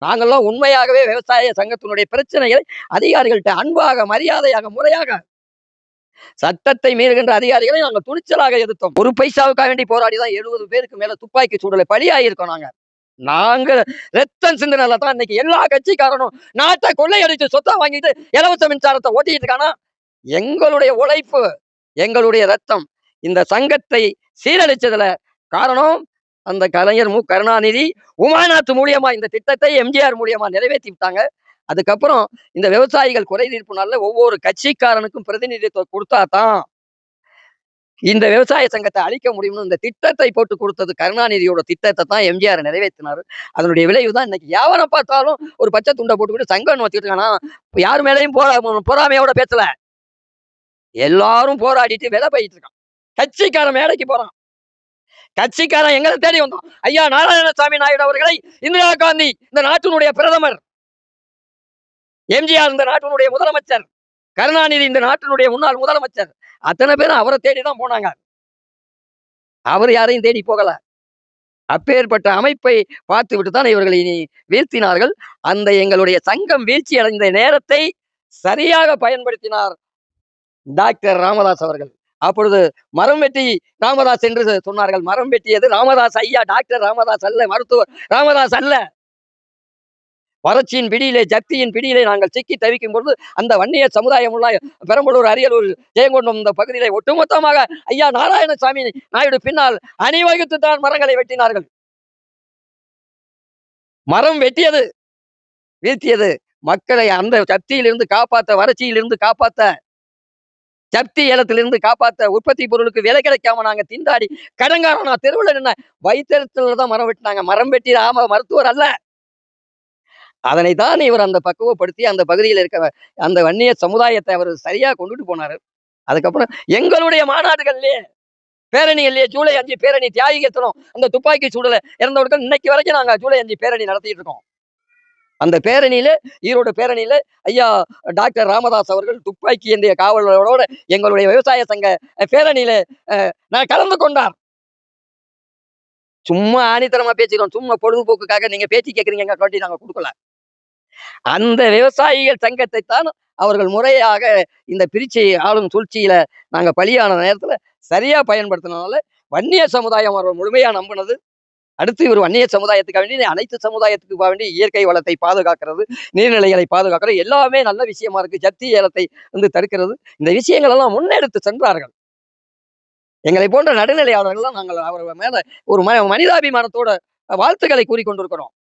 நாங்கள்லாம் உண்மையாகவே விவசாய சங்கத்தினுடைய பிரச்சனைகளை அதிகாரிகள்கிட்ட அன்பாக, மரியாதையாக, முறையாக சட்டத்தை மீறுகின்ற அதிகாரிகளை நாங்கள் துணிச்சலாக எதிர்த்தோம். ஒரு பைசாவுக்காக வேண்டி போராடிதான் 70 பேருக்கு மேல துப்பாக்கி சூடுல பலியாயிருக்கோம் நாங்க. நாங்க ரத்தம் சிந்தனால தான் இன்னைக்கு எல்லா கட்சிக்காரனும் நாட்டை கொள்ளையடிச்சு சொத்தை வாங்கிட்டு இலவச மின்சாரத்தை ஓட்டிட்டு இருக்கானா. எங்களுடைய உழைப்பு, எங்களுடைய ரத்தம் இந்த சங்கத்தை சீரழிச்சதுல காரணம் அந்த கலைஞர் மு கருணாநிதி உமாநாத் மூலியமா இந்த திட்டத்தை எம்ஜிஆர் மூலியமா நிறைவேற்றி விட்டாங்க. அதுக்கப்புறம் இந்த விவசாயிகள் குறை தீர்ப்பு நாள்ல ஒவ்வொரு கட்சிக்காரனுக்கும் பிரதிநிதித்துவம் கொடுத்தா தான் இந்த விவசாய சங்கத்தை அழிக்க முடியும்னு இந்த திட்டத்தை போட்டு கொடுத்தது கருணாநிதியோட திட்டத்தை தான் எம்ஜிஆர் நிறைவேற்றினாரு. அதனுடைய விளைவு தான் இன்னைக்கு யாவனை பார்த்தாலும் ஒரு பச்சை துண்டை போட்டுக்கிட்டு சங்கம் வச்சுக்கிட்டு இருக்கானா. யார் மேலேயும் பொறாமையோட பேசல. எல்லாரும் போராடிட்டு விலை போயிட்டு இருக்கான். கட்சிக்காரன் மேடைக்கு போறான். கட்சிக்காரன் எங்களை தேடி வந்தோம். ஐயா நாராயணசாமி நாயுடு அவர்களை இந்திரா காந்தி இந்த நாட்டினுடைய பிரதமர், எம்ஜிஆர் இந்த நாட்டினுடைய முதலமைச்சர், கருணாநிதி இந்த நாட்டினுடைய முன்னாள் முதலமைச்சர், அத்தனை பேரும் அவரை தேடிதான் போனாங்க. அவர் யாரையும் தேடி போகல. அப்பேற்பட்ட அமைப்பை பார்த்து விட்டு தான் இவர்களை வீழ்த்தினார்கள். அந்த எங்களுடைய சங்கம் வீழ்ச்சி அடைந்த நேரத்தை சரியாக பயன்படுத்தினார் டாக்டர் ராமதாஸ் அவர்கள். அப்பொழுது மரம் வெட்டி ராமதாஸ் என்று சொன்னார்கள். மரம் வெட்டியது ராமதாஸ் ஐயா, டாக்டர் ராமதாஸ் அல்ல, மருத்துவர் ராமதாஸ் அல்ல. வறட்சியின் பிடியிலே, ஜப்தியின் பிடியிலே நாங்கள் சிக்கி தவிக்கும் பொழுது அந்த வன்னிய சமுதாயம் உள்ள பெரம்பலூர், அரியலூர், ஜெயங்கொண்டம் இந்த பகுதியிலே ஒட்டுமொத்தமாக ஐயா நாராயணசாமி நாயுடு பின்னால் அணிவகுத்து தான் மரங்களை வெட்டினார்கள். மரம் வெட்டியது வீழ்த்தியது மக்களை அந்த ஜப்தியிலிருந்து காப்பாற்ற, வறட்சியிலிருந்து காப்பாற்ற, ஜப்தி ஏலத்திலிருந்து காப்பாற்ற, உற்பத்தி பொருளுக்கு விலை கிடைக்காம நாங்க திண்டாடி கடங்காரனா தெருவில் நின்ன வைத்தறிச்சல தான் மரம் வெட்டினாங்க. மரம் வெட்டி மருத்துவர் அல்ல. அதனை தான் இவர் அந்த பக்குவப்படுத்தி அந்த பகுதியில் இருக்க அந்த வன்னிய சமுதாயத்தை அவர் சரியா கொண்டுட்டு போனாரு. அதுக்கப்புறம் எங்களுடைய மாநாடுகள்லயே, பேரணிகள்லயே ஜூலை 5 பேரணி தியாகிகத்தனம் அந்த துப்பாக்கி சூடுல இறந்தவர்கள் இன்னைக்கு வரைக்கும் நாங்க ஜூலை 5 பேரணி நடத்திட்டு இருக்கோம். அந்த பேரணியில, ஈரோடு பேரணியில ஐயா டாக்டர் ராமதாஸ் அவர்கள் துப்பாக்கி ஏந்திய காவலரோட எங்களுடைய விவசாய சங்க பேரணியில நான் கலந்து கொண்டார். சும்மா ஆணித்தரமா பேசிக்கிறோம். சும்மா பொழுதுபோக்குக்காக நீங்க பேச்சு கேட்குறீங்க, காட்டி நாங்க கொடுக்கல. அந்த விவசாயிகள் சங்கத்தை தான் அவர்கள் முறையாக இந்த பிரிச்சு ஆளும் சூழ்ச்சியில நாங்க பலியான நேரத்துல சரியா பயன்படுத்தினால வன்னிய சமுதாயம் அவர்கள் முழுமையா நம்பினது. அடுத்து இவர் வன்னிய சமுதாயத்துக்காக வேண்டி அனைத்து சமுதாயத்துக்கு வேண்டி இயற்கை வளத்தை பாதுகாக்கிறது, நீர்நிலைகளை பாதுகாக்கிறது, எல்லாமே நல்ல விஷயமா இருக்கு. ஜப்தி ஏலத்தை தடுக்கிறது, இந்த விஷயங்கள் எல்லாம் முன்னெடுத்து சென்றார்கள். எங்களை போன்ற நடுநிலையாளர்கள்லாம் நாங்கள் அவர் மேல ஒரு மனிதாபிமானத்தோட வாழ்த்துக்களை கூறிக்கொண்டிருக்கிறோம்.